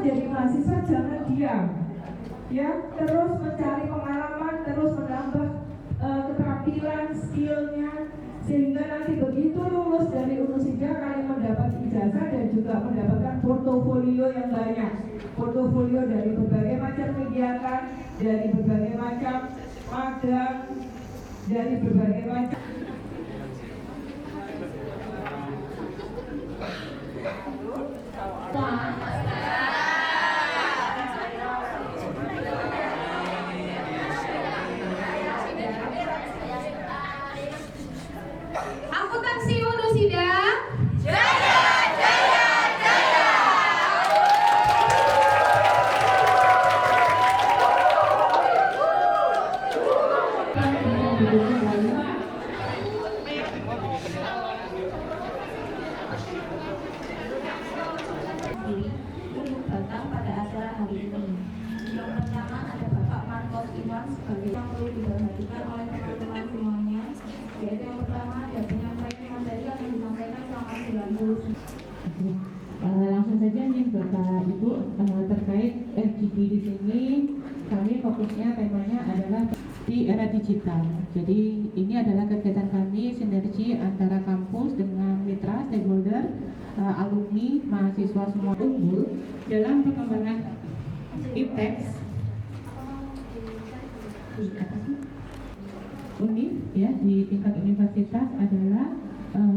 jadi mahasiswa jangan diam, ya, terus mencari pengalaman, terus menambah keterampilan, skillnya, sehingga nanti begitu lulus dari Unusida kalian mendapat ijazah dan juga mendapatkan portofolio yang banyak, portofolio dari berbagai macam kegiatan, dari berbagai macam magang, dari berbagai macam. Akuntansi Unusida jaya, jaya, jaya. Untuk datang pada acara hari ini. Yang pertama ada Bapak Marcos Iwan sebagai yang perlu diperhatikan oleh teman-teman semuanya. Yaitu yang pertama ada penyampaian materi yang disampaikan selama 90. Langsung saja nih Bapak Ibu, terkait FGD di sini kami fokusnya temanya adalah di era digital. Jadi ini adalah kegiatan kami sinergi antara kampus dengan mitra stakeholder, alumni, mahasiswa semua unggul dalam pengembangan IPTEX UNIF ya di tingkat universitas adalah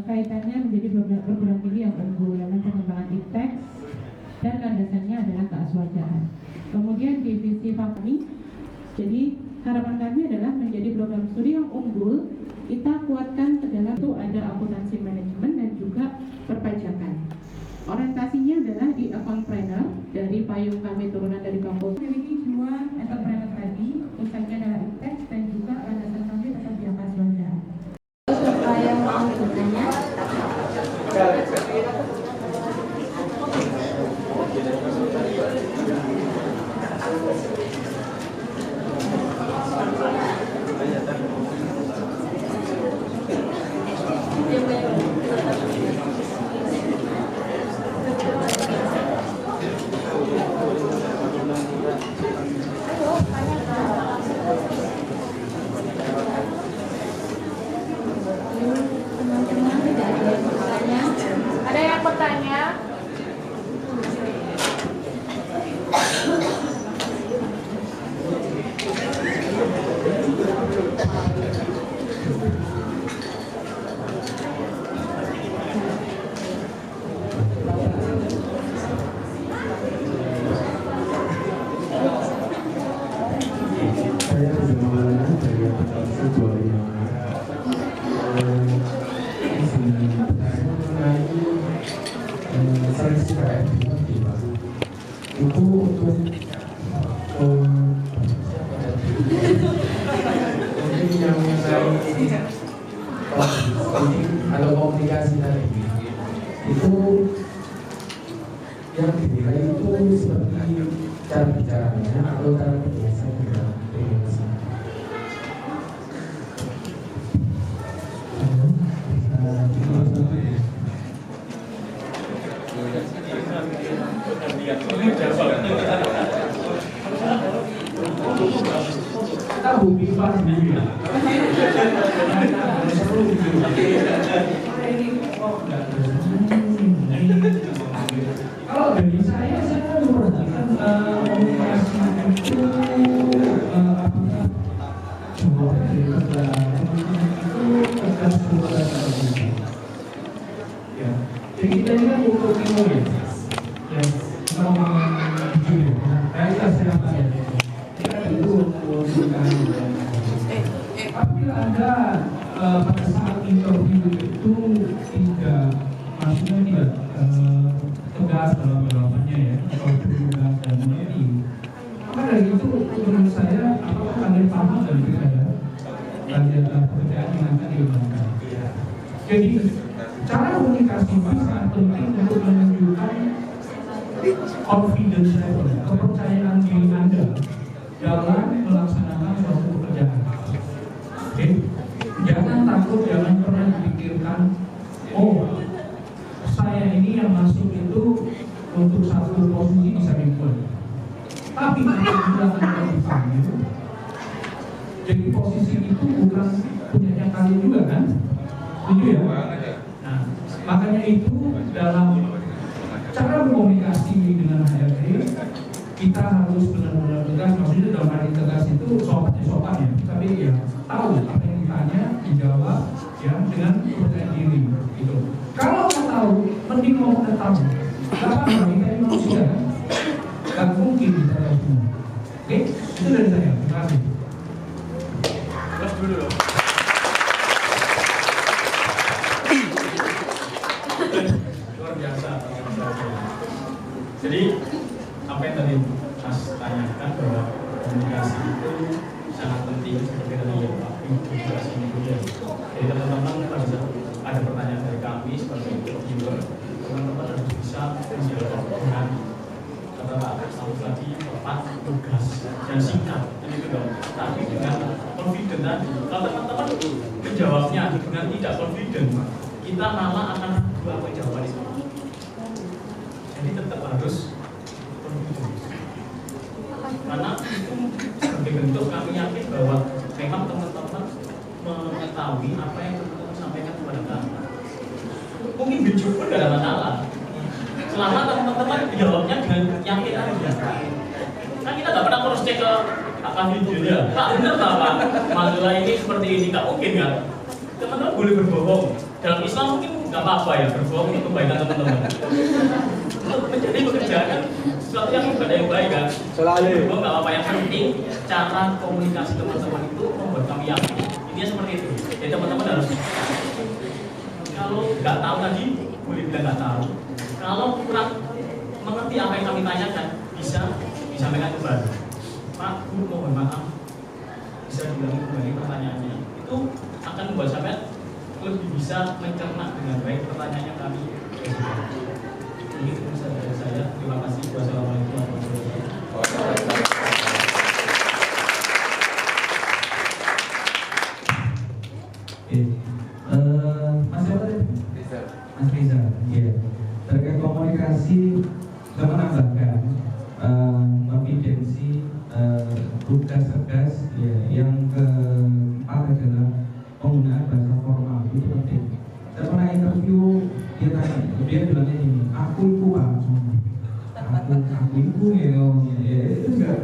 kaitannya menjadi perguruan tinggi yang unggul dalam pengembangan IPTEX dan landasannya adalah keaswajaran. Kemudian divisi kami, jadi harapan kami adalah menjadi program studi yang unggul. Kita kuatkan ke dalam itu ada akuntansi manajemen dan juga perpajakan. Orientasinya adalah di accountpreneur dari payung kami turunan dari kampus. Memiliki jiwa entrepreneur tadi, pusatnya adalah IPTEX dan juga landasan kami tetap di keaswajaran. Siapa yang mau bertanya? Teman-teman tidak ada yang bertanya? Ada yang bertanya? Saya Zemawana dari Akuntansi 25. Mengenai seleksi KM itu untuk mungkin yang mengenai kalau komunikasi tadi itu yang dinilai itu seperti cara bicaranya atau cara berbiasa dengan Indonesia. Kita bumi pas dulu ya. Kalau dari saya memperhatikan komunikasi itu apakah jumlah dari itu tegas tegas ya. Jadi kita ini kan untuk ilmu ya. Ya, mau jujur. Saya silakan ya. Kita itu apabila Anda pada saat interview itu tidak maksudnya tidak tegas dalam jawabannya ya atau tegas dan mengerti, maka dari itu menurut saya apakah kalian paham dan berbeda kalian pekerjaan yang akan dilakukan. Jadi cara komunikasi sangat penting untuk menunjukkan confidence level, kepercayaan diri Anda dalam melaksanakan suatu pekerjaan. Oke, jangan takut, jangan pernah dipikirkan, oh saya ini yang masuk itu untuk satu posisi bisa dibuat Jadi posisi itu bukan punyanya kalian juga kan? Setuju ya? Nah, makanya itu dalam cara berkomunikasi dengan HRD kita harus benar-benar tegas. Maksudnya dalam arti tegas itu sopan ya, tapi ya tahu apa yang ditanya, dijawab ya dengan percaya diri gitu. Kalau nggak tahu, mending ngomong ke tahu. Kenapa? Kita ini manusia kan? Gak mungkin kita tahu semua. Oke, itu dari saya. Terima kasih. Terus dulu dong. Luar biasa. Jadi apa yang tadi Mas tanyakan bahwa komunikasi itu sangat penting seperti tadi ya Pak komunikasi itu ya. Jadi teman-teman pada saat ada pertanyaan dari kami sebagai interviewer, teman-teman harus bisa menjawab dengan kata-kata tadi tepat, tegas dan singkat. Jadi itu dong. Tapi dengan confident tadi. Kalau teman-teman menjawabnya dengan tidak confident, kita malah akan ragu apa jawaban itu. Jadi tetap harus confident. Karena itu sebagai bentuk kami yakin bahwa memang teman-teman mengetahui apa yang teman-teman sampaikan kepada kami. Mungkin jujur pun tidak ada masalah. Selama teman-teman jawabnya dengan yakin aja. Kan kita nggak pernah terus cek ke apa videonya. Pak benar Pak, masalah ini seperti ini nggak mungkin kan? Teman-teman boleh berbohong. Dalam Islam mungkin nggak apa-apa ya berbohong untuk kebaikan teman-teman. Untuk menjadi pekerjaan sesuatu yang ibadah yang baik kan. Selalu. Berbohong nggak apa-apa, yang penting cara komunikasi teman-teman itu membuat kami yakin. Intinya seperti itu. Jadi teman-teman harus kalau nggak tahu tadi boleh bilang nggak tahu. Kalau kurang mengerti apa yang kami tanyakan, bisa disampaikan kembali. Pak, Bu, mohon maaf, bisa diulangi kembali pertanyaannya. Itu akan membuat sampai lebih bisa mencerna dengan baik pertanyaan yang kami berikan. Ini itu dari saya. Terima kasih. Wassalamualaikum warahmatullahi wabarakatuh. Mas siapa tadi? Mas Rizal. Iya. Terkait komunikasi, saya menambahkan konfidensi, tugas tegas, ya, yang keempat adalah penggunaan bahasa formal itu penting. Saya pernah interview, dia bilangnya ini, aku Pak, aku ibu ya, itu juga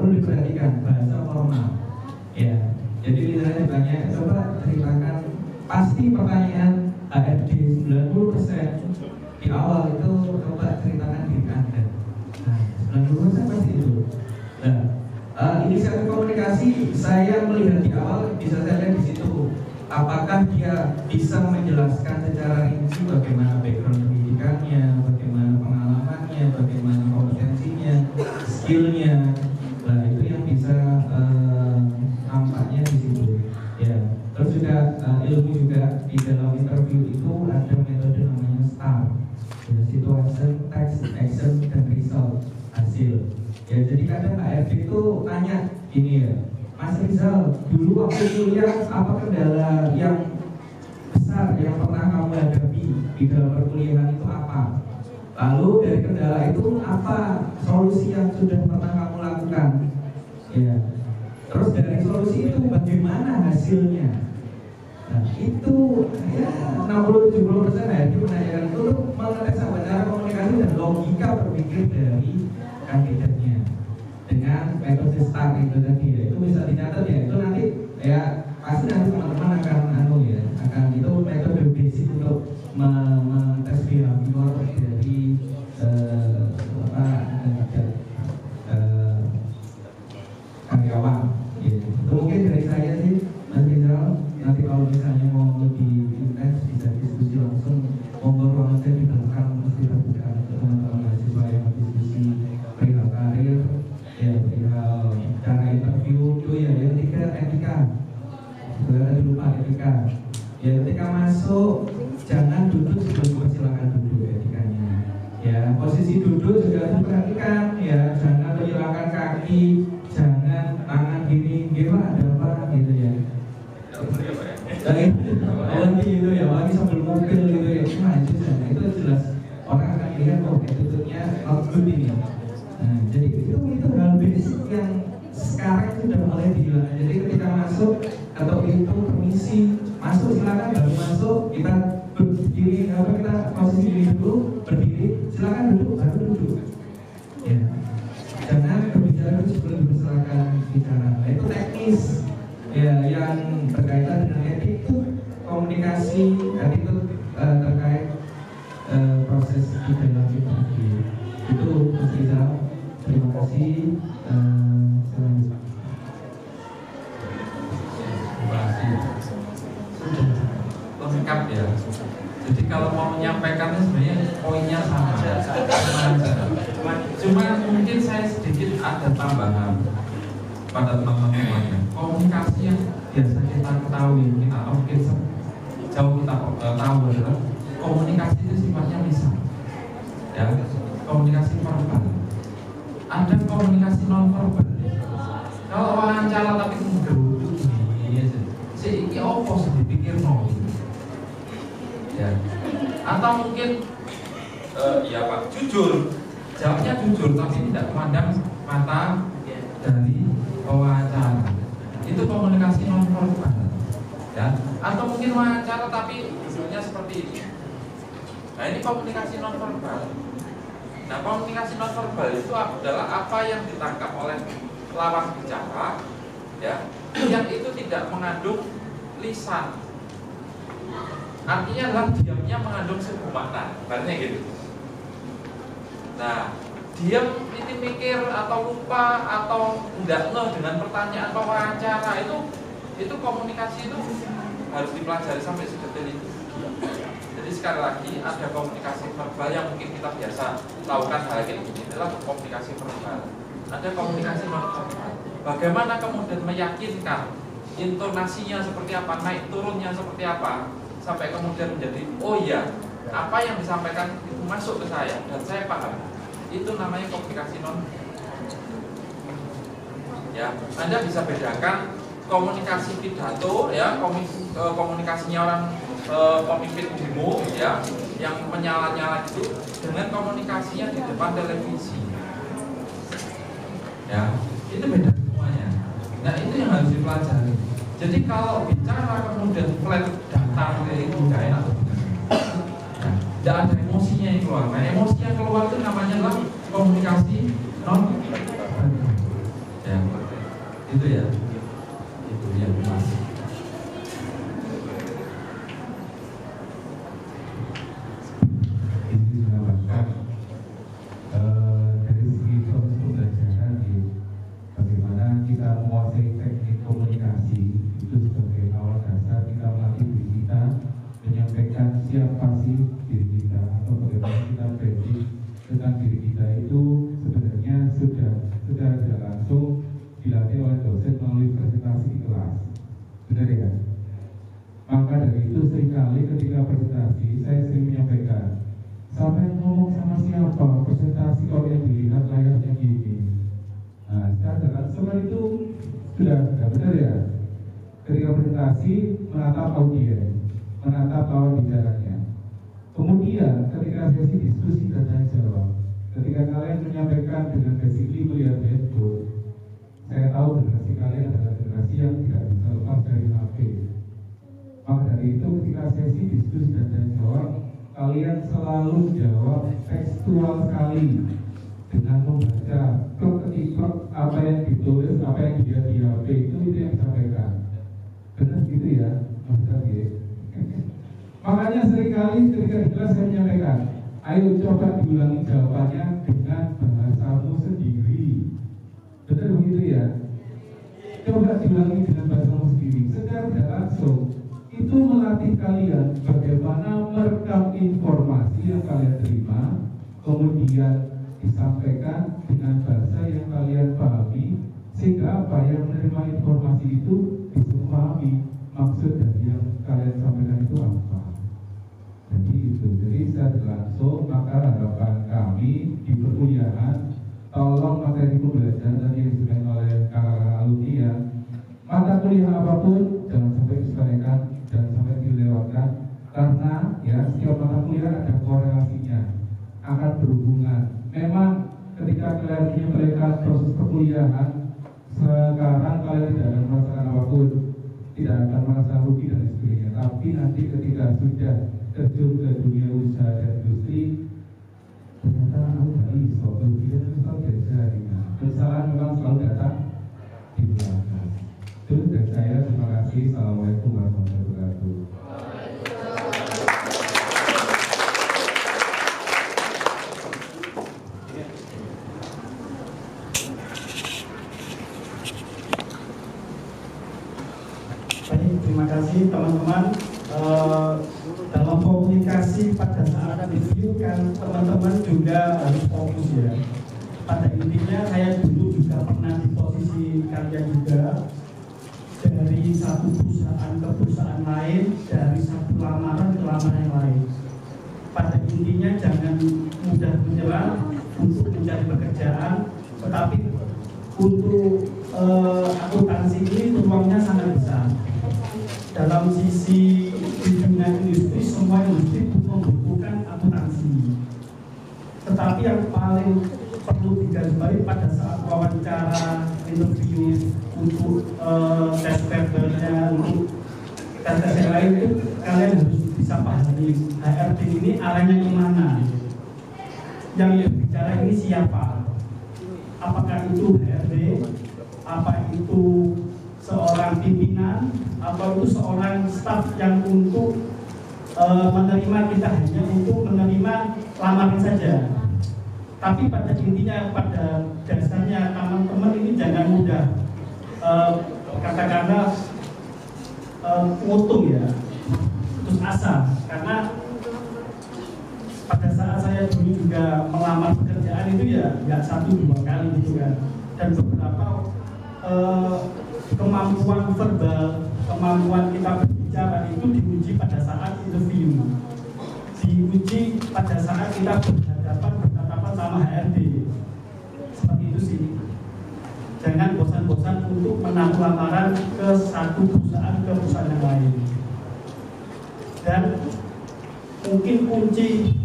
perlu diperhatikan bahasa formal. Ya, jadi misalnya ditanya, coba ceritakan, pasti pertanyaan HRD 90% di awal itu coba ceritakan diri Anda. Nah, 90% pasti itu. Nah, inisiatif komunikasi saya melihat di awal bisa saya lihat di situ. Apakah dia bisa menjelaskan secara rinci bagaimana background pendidikannya, bagaimana pengalamannya, bagaimana kompetensinya, skillnya. Nah, itu yang bisa nampaknya di situ. Ya, terus juga ilmu juga di dalam interview itu ada metode namanya STAR. Ya, situation, text, action, dan result, hasil. Ya, jadi kadang HRD itu tanya gini ya, Mas Rizal, dulu waktu kuliah apa kendala yang besar yang pernah kamu hadapi di dalam perkuliahan itu apa? Lalu dari kendala itu apa solusi yang sudah pernah kamu lakukan? Ya, terus dari solusi itu bagaimana hasilnya? Nah, itu ya 60-70% HRD menanyakan itu untuk mengetes cara komunikasi dan logika berpikir dari kandidatnya dengan metode STAR itu tadi ya. Itu bisa dicatat ya, itu nanti ya pasti nanti teman-teman akan itu metode basic untuk mengetes behavior dari karyawan ya. Itu mungkin dari saya sih Mas Rizal. Nanti kalau misalnya mau lebih intens bisa diskusi langsung, monggo ruangannya di belakang mesti terbuka untuk teman-teman mahasiswa yang mau diskusi perihal karir, ya perihal cara interview itu ya. Yang ketiga etika, tadi lupa etika. Ya ketika masuk jangan duduk sebelum silakan duduk, etikanya. Ya posisi duduk juga diperhatikan ya, jangan menyilangkan kaki, jangan tangan gini, gimana ada apa gitu ya. Lagi gitu ya, lagi sambil mobil gitu ya, itu jelas orang akan lihat attitude-nya not good ini. Nah, jadi itu hal basic yang sekarang sudah mulai dihilangkan. Jadi ketika masuk atau pintu permisi masuk silakan, baru masuk kita berdiri, kita posisi diri dulu, berdiri, silakan duduk, baru duduk. Ya. Jangan berbicara sebelum silakan bicara. Nah, itu teknis ya yang berkaitan dengan attitude komunikasi, attitude terkait proses di dalam interview. Itu Mas Rizal. Terima kasih. Selanjutnya. Terima kasih. Sudah lengkap ya. Jadi kalau mau menyampaikannya sebenarnya poinnya sama. Cuma mungkin saya sedikit ada tambahan pada teman-teman semuanya. Komunikasi yang biasa kita ketahui atau mungkin jauh kita tahu adalah komunikasi itu sifatnya lisan. Ya, komunikasi verbal. Ada komunikasi non verbal. Kalau wawancara tapi menggerutu gini aja. Si opo sih dipikir no. Ya. Atau mungkin ya Pak, jujur. Jawabnya jujur tapi tidak memandang mata dari wawancara. Itu komunikasi non verbal. Ya. Atau mungkin wawancara tapi judulnya seperti ini. Nah, ini komunikasi non verbal. Nah, komunikasi non verbal itu adalah apa yang ditangkap oleh lawan bicara, ya, yang itu tidak mengandung lisan. Artinya adalah diamnya mengandung sebuah makna, artinya gitu. Nah, diam ini mikir atau lupa atau tidak ngeh dengan pertanyaan wawancara itu komunikasi itu harus dipelajari sampai sedetail itu. Jadi sekali lagi ada komunikasi verbal yang mungkin kita biasa lakukan hari ini adalah komunikasi verbal. Ada komunikasi non verbal. Bagaimana kemudian meyakinkan intonasinya seperti apa, naik turunnya seperti apa, sampai kemudian menjadi oh iya, apa yang disampaikan itu masuk ke saya dan saya paham. Itu namanya komunikasi non. Ya, Anda bisa bedakan komunikasi pidato, ya, komunikasinya orang pemimpin demo, ya, yang menyala-nyala itu dengan komunikasinya di depan televisi. Ya, itu beda semuanya. Nah, itu yang harus dipelajari. Jadi kalau bicara kemudian flat datar itu nggak enak. Tidak ada emosinya yang keluar. Nah, emosi yang keluar itu namanya adalah komunikasi non. Ya, itu ya. Itu yang masih. Ini menambahkan dari segi proses pembelajaran bagaimana kita menguasai teknik komunikasi itu sebagai awal dasar kita melatih diri kita menyampaikan siapa sih diri kita atau bagaimana kita branding tentang diri kita itu sebenarnya sudah tidak langsung dilatih oleh dosen melalui presentasi di kelas, benar ya? Maka dari itu seringkali ketika presentasi saya sering menyampaikan sampai ngomong sama siapa presentasi kalau yang dilihat layarnya gini. Nah, secara langsung itu sudah benar ya. Ketika presentasi menatap audiens, menatap lawan bicaranya. Kemudian ketika sesi diskusi dan tanya jawab, ketika kalian menyampaikan dengan basically melihat handphone, saya tahu generasi kalian adalah generasi yang tidak bisa lepas dari HP. Maka dari itu ketika sesi diskusi dan tanya jawab, kalian selalu jawab tekstual sekali dengan membaca ketik apa yang ditulis, apa yang dilihat di HP itu yang disampaikan. Benar gitu ya, Mas Tadi. Makanya seringkali ketika di kelas saya menyampaikan, ayo coba diulangi jawabannya dengan bahasamu sendiri. Benar begitu ya? Coba diulangi dengan bahasamu sendiri. Secara tidak langsung itu melatih kalian bagaimana merekam informasi yang kalian terima, kemudian disampaikan dengan bahasa yang kalian pahami, sehingga apa yang menerima informasi itu bisa memahami maksud dari yang kalian sampaikan itu apa. Jadi itu, jadi secara langsung maka harapan kami di perkuliahan tolong materi pembelajaran tadi yang disebutkan oleh kakak-kakak alumni ya, mata kuliah apapun jangan sampai disepelekan, jangan sampai dilewatkan, karena ya setiap mata kuliah ada korelasinya, akan berhubungan. Memang ketika kalian menyepelekan proses perkuliahan sekarang kalian tidak akan merasakan apapun, tidak akan merasa rugi dan sebagainya. Tapi nanti ketika sudah terjun ke dunia usaha dan industri, ternyata aku nggak iso, kemudian susah belajar. Kesalahan memang selalu datang di belakang. Itu dari saya, terima kasih. Assalamualaikum warahmatullahi wabarakatuh. Baik, terima kasih teman-teman. Dalam komunikasi pada saat review kan teman-teman juga harus fokus ya. Pada intinya saya dulu juga pernah di posisi kalian juga, dari satu perusahaan ke perusahaan lain, dari satu lamaran ke lamaran yang lain. Pada intinya jangan mudah menyerah untuk mencari pekerjaan, tetapi untuk akuntansi ini peluangnya sangat besar. Dalam sisi di dunia industri, semua industri membutuhkan akuntansi. Tetapi yang paling perlu digarisbawahi pada saat wawancara, interview, untuk tes verbalnya, untuk tes yang lain itu kalian harus bisa pahami HRD ini arahnya kemana. Yang bicara ini siapa? Apakah itu HRD? Apa itu seorang pimpinan? Atau itu seorang staf yang untuk menerima kita hanya untuk menerima lamaran saja? Tapi pada intinya, pada dasarnya teman-teman ini jangan mudah katakanlah untung ya, putus asa. Karena pada saat saya dulu juga melamar pekerjaan itu ya nggak 1-2 kali gitu kan, dan beberapa kemampuan verbal, kemampuan kita berbicara itu diuji pada saat interview, diuji pada saat kita berhadapan sama HRD. Seperti itu sih. Jangan bosan-bosan untuk menaruh lamaran ke satu perusahaan ke perusahaan yang lain. Dan mungkin kunci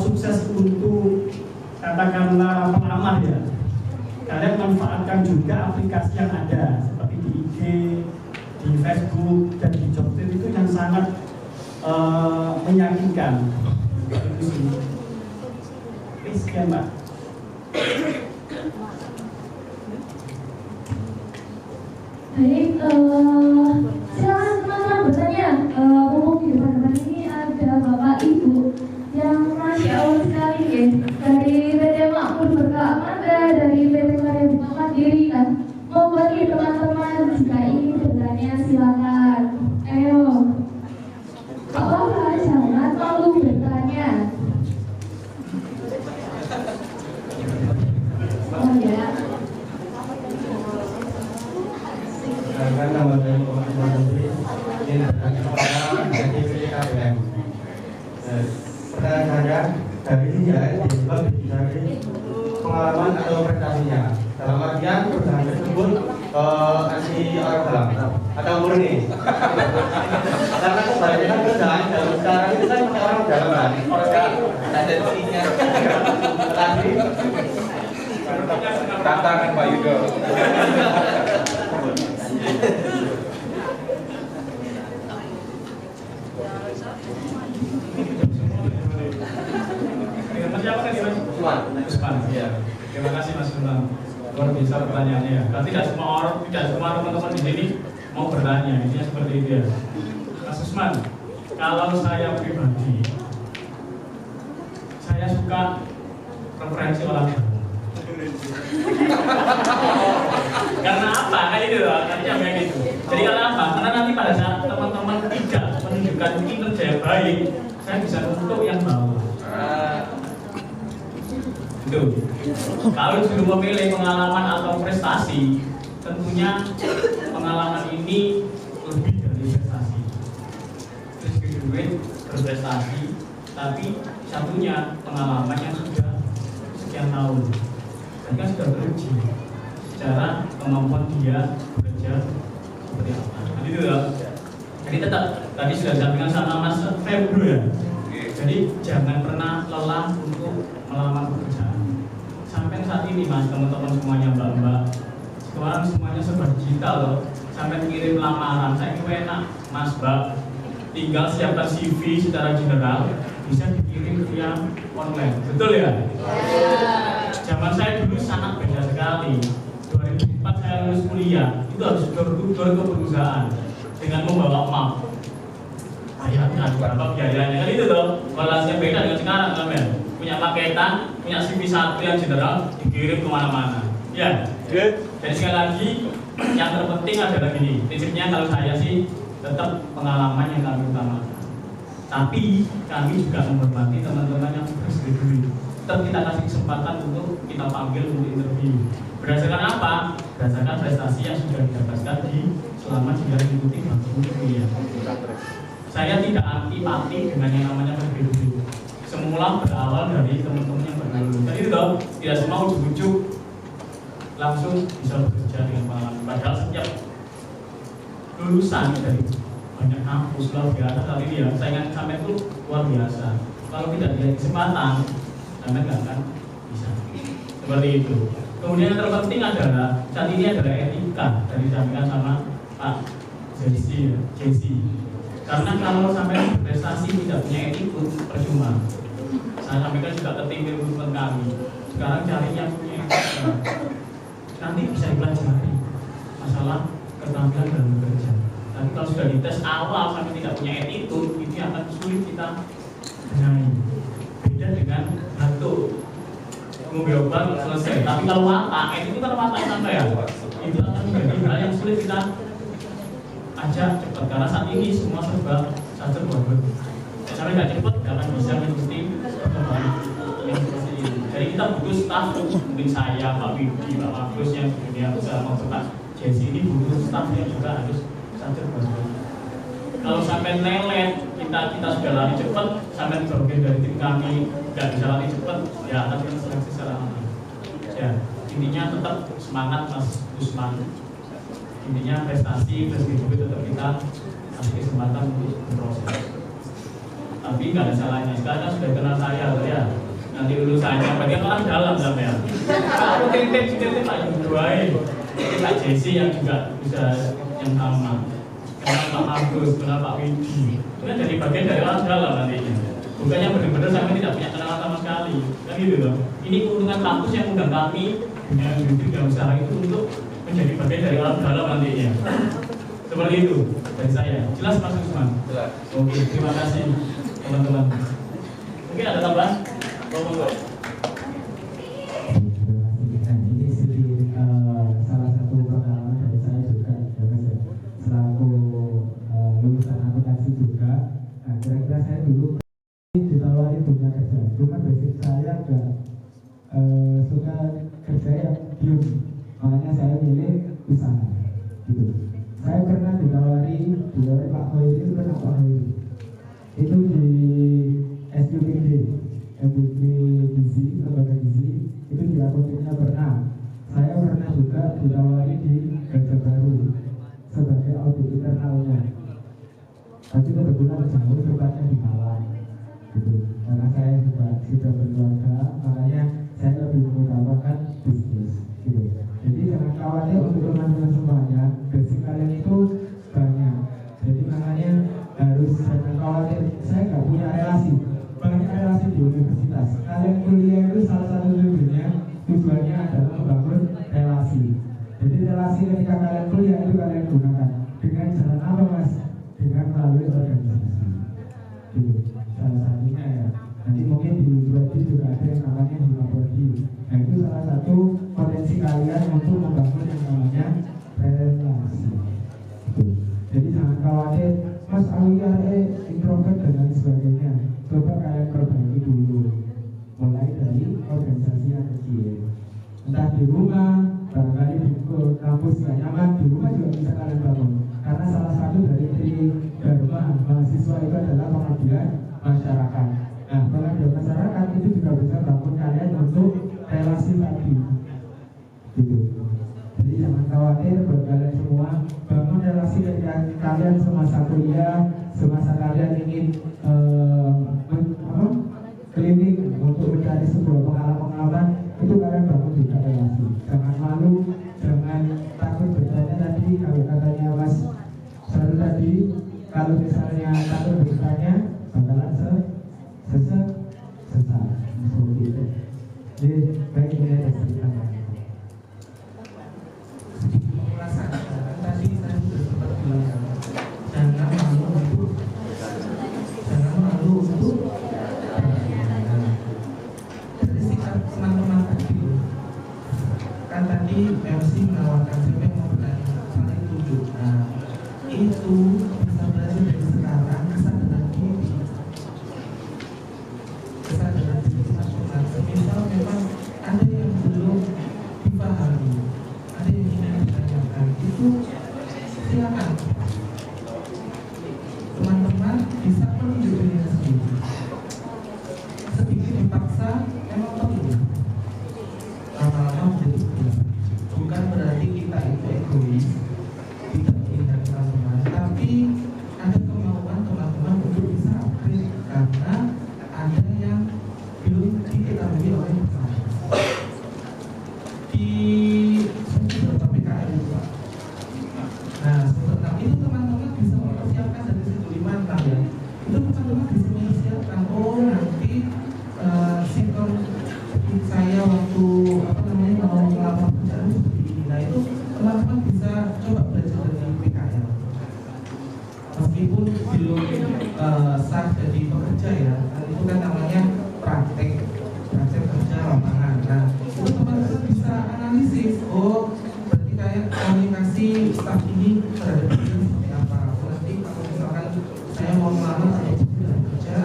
sukses untuk katakanlah pelamar ya, kalian manfaatkan juga aplikasi yang ada seperti di IG, di Facebook, dan di Jobstreet itu yang sangat meyakinkan. Itu sih. Sekian Mbak. Baik, silakan teman-teman bertanya. Mumpung di depan ini ada Bapak Ibu yang masih awal sekali ya, dari PT Makmur Berkah Amanda, dari PT Karya Bunga Mandiri kan. Mau bagi teman-teman jika ingin bertanya silakan. Ayo, apa-apa, jangan malu bertanya. Oh ya. Karena nama dari Pak Menteri ini adalah dari PKPM. Pertanyaan saya dari dia disebut dari pengalaman atau prestasinya. Dalam artian perusahaan tersebut anti orang dalam atau murni. Karena kebanyakan perusahaan dalam sekarang itu kan pakai orang dalam kan. Orang tendensinya. Tapi tantangan Pak Yudo. Ya. Terima kasih Mas Firman. Luar biasa pertanyaannya ya. Kan tidak semua teman-teman di sini mau bertanya. Intinya seperti itu ya. Mas Usman, kalau saya pribadi, saya suka referensi olahraga. Karena apa? Kayak gitu loh. Artinya kayak gitu. Jadi karena apa? Karena nanti pada saat teman-teman tidak menunjukkan kinerja yang baik, saya bisa untuk yang bawah. Itu. Kalau dulu memilih pengalaman atau prestasi, tentunya pengalaman ini lebih dari prestasi. Terus duit berprestasi, tapi satunya pengalaman yang sudah sekian tahun, dan kan sudah teruji secara kemampuan dia bekerja seperti apa. Jadi itu ya. Jadi tetap tadi sudah disampaikan sama Mas Febru ya. Jadi jangan pernah lelah untuk melamar pekerjaan. Sampai saat ini Mas, teman-teman semuanya, mbak-mbak, Sekarang semuanya serba digital loh. Sampai kirim lamaran, saya ini enak, Mas Mbak. Tinggal siapkan CV secara general, bisa dikirim via online. Betul ya? Zaman saya dulu sangat beda sekali. 2004 saya lulus kuliah, itu harus door to door ke perusahaan dengan membawa map. Bayangkan berapa biayanya kan itu toh. Walasnya beda dengan sekarang kan men. Punya paketan, punya CV satu yang general dikirim kemana-mana. Ya. Jadi sekali lagi yang terpenting adalah gini. Prinsipnya kalau saya sih tetap pengalaman yang kami utamakan. Tapi kami juga menghormati teman-teman yang fresh graduate. Tetap kita kasih kesempatan untuk kita panggil untuk interview. Berdasarkan apa? Berdasarkan prestasi yang sudah didapatkan selama dia mengikuti bangku kuliah. Saya tidak antipati dengan yang namanya fresh graduate. Semula berawal dari teman-teman yang berlulus. Jadi itu toh, tidak semua ujuk-ujuk langsung bisa bekerja dengan pengalaman. Padahal setiap lulusan dari banyak kampus luar biasa kali ini ya, saingan sampai itu luar biasa. Kalau tidak diberi kesempatan, sampai nggak akan bisa. Seperti itu. Kemudian yang terpenting adalah saat ini adalah etika dari disampaikan sama Pak Jesse. Karena kalau sampai prestasi tidak punya etika, percuma. Saya sampaikan juga ke tim recruitment kami. Sekarang cari yang punya etika. Nanti bisa dipelajari masalah keterampilan dalam bekerja. Tapi kalau sudah dites awal sampai tidak punya attitude, itu akan sulit kita benahi. Beda dengan batuk, ngombe obat selesai. Tapi kalau watak, itu kan watak sampai ya, itu akan menjadi hal yang sulit kita ajak cepat. Karena saat ini semua serba saja buat. Sampai nggak cepat, nggak akan bisa mengikuti perkembangan yang seperti ini. Jadi kita butuh staff, mungkin saya, Pak Widi, Pak Agus yang dunia usaha maupun Pak Jesse ini butuh staff yang juga harus saja buat. Kalau sampai lelet, kita sudah lari cepat, sampai bagian dari tim kami nggak bisa lari cepat, ya akan kita seleksi secara aman. Ya, intinya tetap semangat Mas Usman. Intinya prestasi itu tetap kita kasih kesempatan untuk berproses. Tapi nggak ada salahnya. Sekarang sudah kenal saya, ya. Nanti lulusannya, bagian orang dalam sampai ya. Aku titip Pak Yuduai, Pak Jesse yang juga bisa yang sama. Kenal Pak Agus, kenal Pak Widi. Itu kan jadi bagian dari orang dalam nantinya. Bukannya benar-benar sampai tidak punya kenalan sama sekali. Kan gitu loh. Ini keuntungan kampus yang undang kami dengan industri dan usaha itu untuk menjadi bagian dari orang dalam nantinya. Seperti itu dari saya. Jelas Mas Usman? Jelas. Oke, terima kasih teman-teman. Mungkin ada tambahan? Ini sedikit salah satu pengalaman dari saya juga, selaku lulusan akuntansi juga. Nah, kira-kira saya dulu ditawari dunia kerja, cuma basic saya agak suka kerja yang diem, makanya saya milih usaha. Gitu. Saya pernah ditawari Pak Hoiri, itu kan Pak Hoiri. Itu di SUPD, MBB Gizi, lembaga gizi, itu di akuntansinya pernah. Saya pernah juga ditawari di Gajah Baru sebagai audit internalnya. Tapi kebetulan jauh tempatnya di Malang, gitu. Karena saya juga sudah berkeluarga, makanya saya lebih mengutamakan bisnis, gitu. Jadi jangan khawatir untuk teman-teman semuanya, basic kalian itu banyak. Jadi makanya harus jangan khawatir. Saya nggak punya relasi, banyak relasi di universitas. Kalian kuliah itu salah satu tujuannya adalah membangun relasi. Jadi relasi ketika kalian kuliah itu kalian gunakan dengan jalan apa Mas? Dengan melalui organisasi. Gitu. Salah satunya ya. Nanti mungkin di Budi juga ada yang namanya Himapodi. Nah itu salah satu potensi kalian untuk membangun yang namanya relasi. Gitu. Jadi jangan khawatir, Mas Alia introvert dan lain sebagainya. Coba kalian perbaiki dulu. Mulai dari organisasi yang kecil. Entah di rumah, barangkali di kampus gak nyaman, di rumah juga bisa kalian bangun. Karena salah satu dari dharma mahasiswa itu adalah pengabdian masyarakat. Nah, pengabdian masyarakat itu juga bisa bangun kalian untuk relasi tadi. Gitu. Jadi jangan khawatir buat kalian semua, bangun relasi ketika kalian semasa kuliah, semasa kalian ingin keliling untuk mencari sebuah pengalaman, itu kalian bangun juga relasi. Jangan malu, jangan kan tadi MC menawarkan siapa yang mau bertanya saling tunjuk. Nah, itu bisa belajar dari sekarang kesadaran diri. Kesadaran diri masing-masing. Semisal memang ada yang belum dipahami, ada yang ingin ditanyakan, itu silakan. Teman-teman bisa menunjuk dirinya sendiri. Sedikit dipaksa memang perlu. Lama-lama menjadi kebiasaan. Bukan berarti kita itu egois, tidak mengingat teman-teman, tapi ada kemauan teman-teman untuk bisa upgrade karena ada yang belum diketahui oleh teman-teman. Di beberapa PKL itu Pak. Nah, seperti itu teman-teman bisa mempersiapkan dari situ Kalimantan ya. Itu teman-teman bisa mempersiapkan. Oh nanti sikon saya waktu mau melamar pekerjaan seperti ini. Nah itu teman-teman bisa coba belajar dari PKL. Meskipun belum sah jadi pekerja ya, itu kan namanya praktek kerja lapangan. Nah itu teman-teman bisa analisis. Oh berarti kayak komunikasi staff ini terhadap diri seperti apa. Nanti kalau misalkan saya mau melamar atau dalam kerja,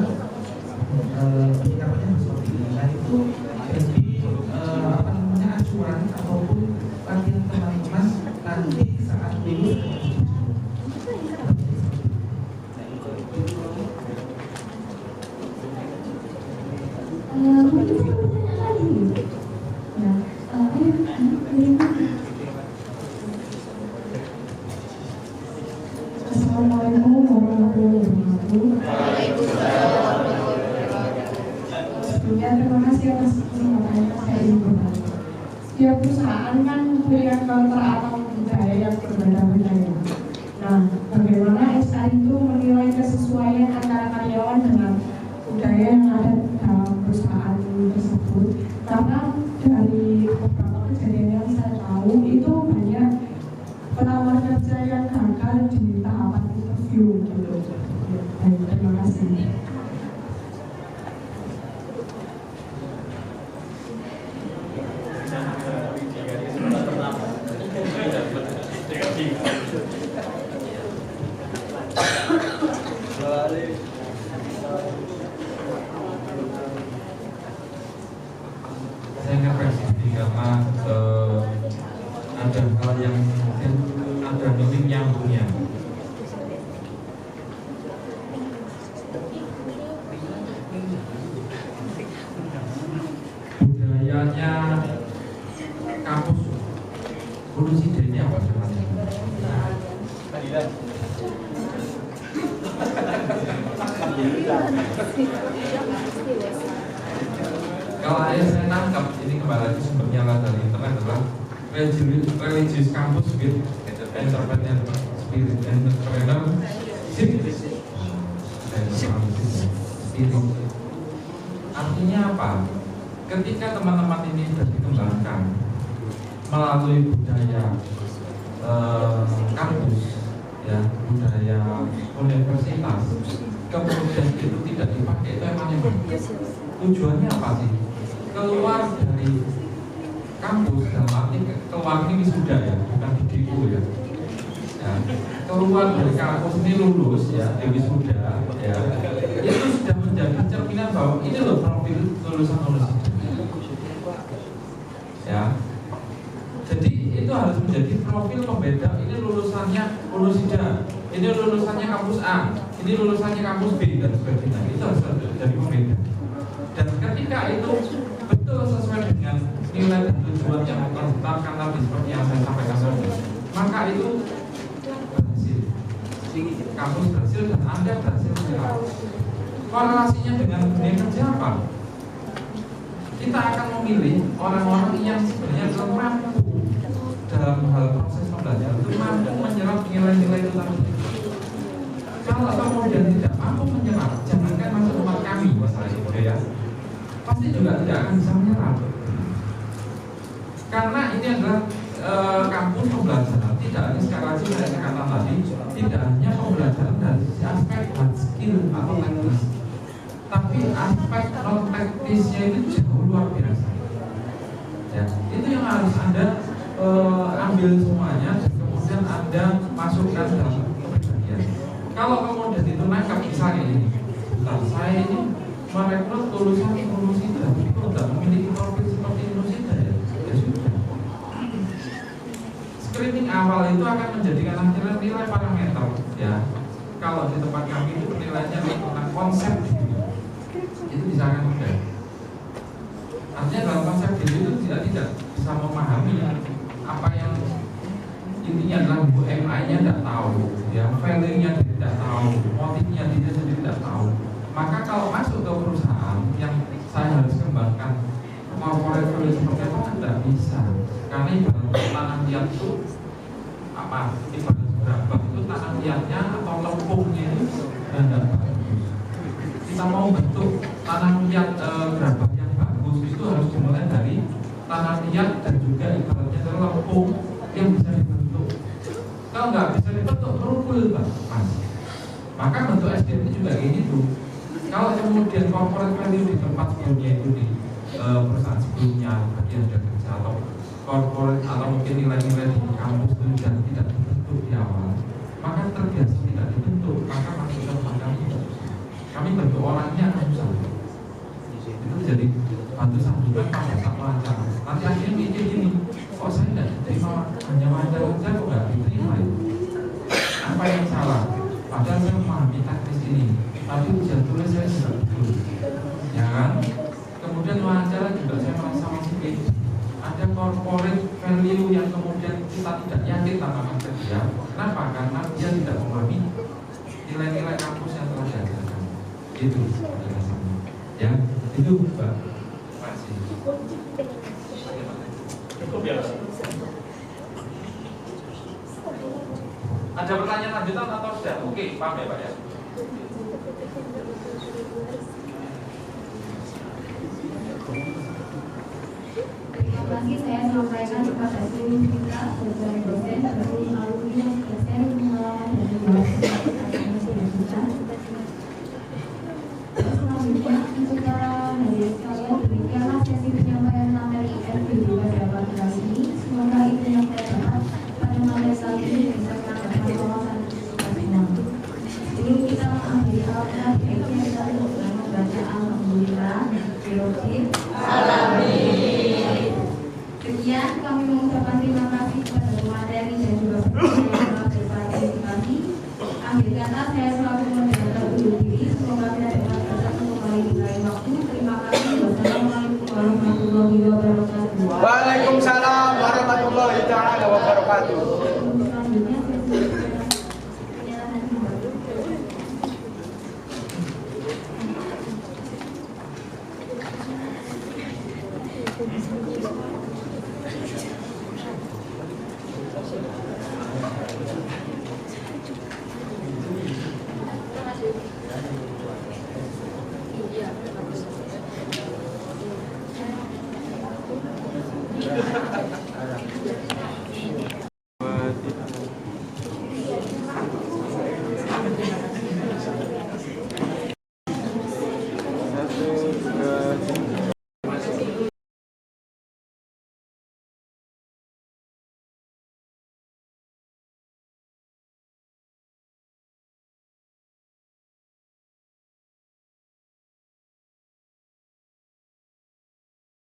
pendekatannya seperti ini. Nah itu jadi acuan ataupun latihan teman-teman nanti saat lulus. Assalamualaikum warahmatullahi wabarakatuh. Sebelumnya terima kasih atas kesempatan yang saya ingin berbagi. Setiap perusahaan kan memberikan karakter atau budaya yang berbeda-beda. Nah, bagaimana HR itu menilai kesesuaian antara karyawan dengan budaya yang ada dalam perusahaan tersebut? Karena dari beberapa kejadian yang saya tahu itu banyak pelamar kerja yang gagal di tahapan interview gitu. Baik, terima kasih. Saya ngerespon karena ada hal yang mungkin ada minim nyambungnya. Budayanya kampus Hulu Sida ini apa sebenarnya? Kalau saya tangkap ini kembali lagi sumbernya lah dari internet adalah religious campus with entrepreneur spirit spirit. Artinya apa? Ketika teman-teman ini sudah dikembangkan melalui budaya kampus, ya budaya universitas, kemudian itu tidak dipakai itu emang tujuannya apa sih? Keluar dari kampus dalam arti keluar ini wisuda ya, bukan didiku ya. Keluar dari kampus ini lulus ya, wisuda ya, itu sudah menjadi cerminan bahwa ini loh profil lulusan ya. Jadi itu harus menjadi profil pembeda. Ini lulusannya Unisida, ini lulusannya kampus A, ini lulusannya kampus B dan sebagainya. Itu harus menjadi pembeda. Dan ketika itu betul sesuai dengan nilai dan tujuan yang ditetapkan tadi seperti yang saya sampaikan tadi, maka itu berhasil. Kampus berhasil dan Anda berhasil menyerap. Korelasinya dengan dunia kerja apa? Kita akan memilih orang-orang yang sebenarnya belum mampu dalam hal proses pembelajaran itu mampu menyerap nilai-nilai itu tadi. Kalau kemudian tidak mampu menyerap, jangankan masuk tempat kami misalnya, ya, pasti juga tidak akan bisa menyerap. Karena ini adalah kampus pembelajaran, tidak hanya sekali lagi saya katakan tadi, tidak hanya pembelajaran dari aspek hard skill atau teknis, tapi aspek non teknisnya itu jauh luar biasa. Ya, itu yang harus Anda ambil semuanya dan kemudian Anda masukkan dalam kepribadian. Kalau kemudian itu nangkap misalnya ini, saya ini merekrut lulusan Indonesia, tapi kalau tidak memiliki profil seperti Indonesia ya sudah. Screening awal itu akan menjadikan akhirnya nilai parameter ya. Kalau di tempat kami itu penilaiannya tentang konsep diri itu bisa akan mudah. Artinya dalam konsep diri itu tidak bisa memahami apa yang intinya adalah MI-nya tidak tahu, ya value-nya tidak tahu, motifnya dia sendiri tidak tahu. Maka kalau masuk ke perusahaan yang saya harus kembangkan corporate value seperti apa tidak bisa, karena ibarat tanah liat itu apa? Ibarat berapa itu tanah liatnya atau lempungnya itu tidak bagus. Kita mau bentuk tanah liat berapa yang bagus itu harus dimulai dari tanah liat dan juga ibaratnya adalah lempung yang bisa dibentuk. Kalau nggak bisa dibentuk merukul Mas. Maka bentuk SDM itu juga gini tuh. Kalau kemudian corporate value di tempat sebelumnya itu di perusahaan sebelumnya bagian sudah kerja atau corporate atau mungkin nilai-nilai di kampus itu tidak dibentuk di awal, maka terbiasa tidak dibentuk, maka masukkan pada kami bentuk orangnya susah. Itu jadi bantu sambutan pada saat wawancara. Nanti akhirnya mikir gini, kok saya tidak diterima hanya wawancara saja kok nggak diterima itu? Apa yang salah? Padahal saya memahami taktis ini, tapi ujian tulis saya sudah betul, ya kan? Kemudian wawancara juga saya merasa masih beda. Ada corporate value yang kemudian kita tidak yakin tentang kerja. Kenapa? Karena dia tidak memahami nilai-nilai kampus yang telah diajarkan. Itu ya, itu Pak. Masih. Cukup ya. Ada pertanyaan lanjutan atau sudah? Oke, paham ya Pak ya? Terima kasih saya sampaikan kepada seluruh kita sebagai dosen, seluruh alumni yang dosen pengalaman dari mahasiswa dan kita. Selanjutnya untuk para hadirin sekalian, demikianlah sesi penyampaian materi FGD pada pagi hari ini. Semoga itu yang saya dapat pada materi kali ini bisa menambah wawasan kita semua. Sebelum kita mengakhiri alat kita dengan membaca alhamdulillah, Birojim, Sekian kami mengucapkan terima kasih kepada pemateri dan juga peserta yang telah berpartisipasi. Akhir kata saya selalu mendengar undur diri. Semoga kita dapat bertemu kembali di lain waktu. Terima kasih. Wassalamualaikum warahmatullahi wabarakatuh. Waalaikumsalam warahmatullahi wabarakatuh.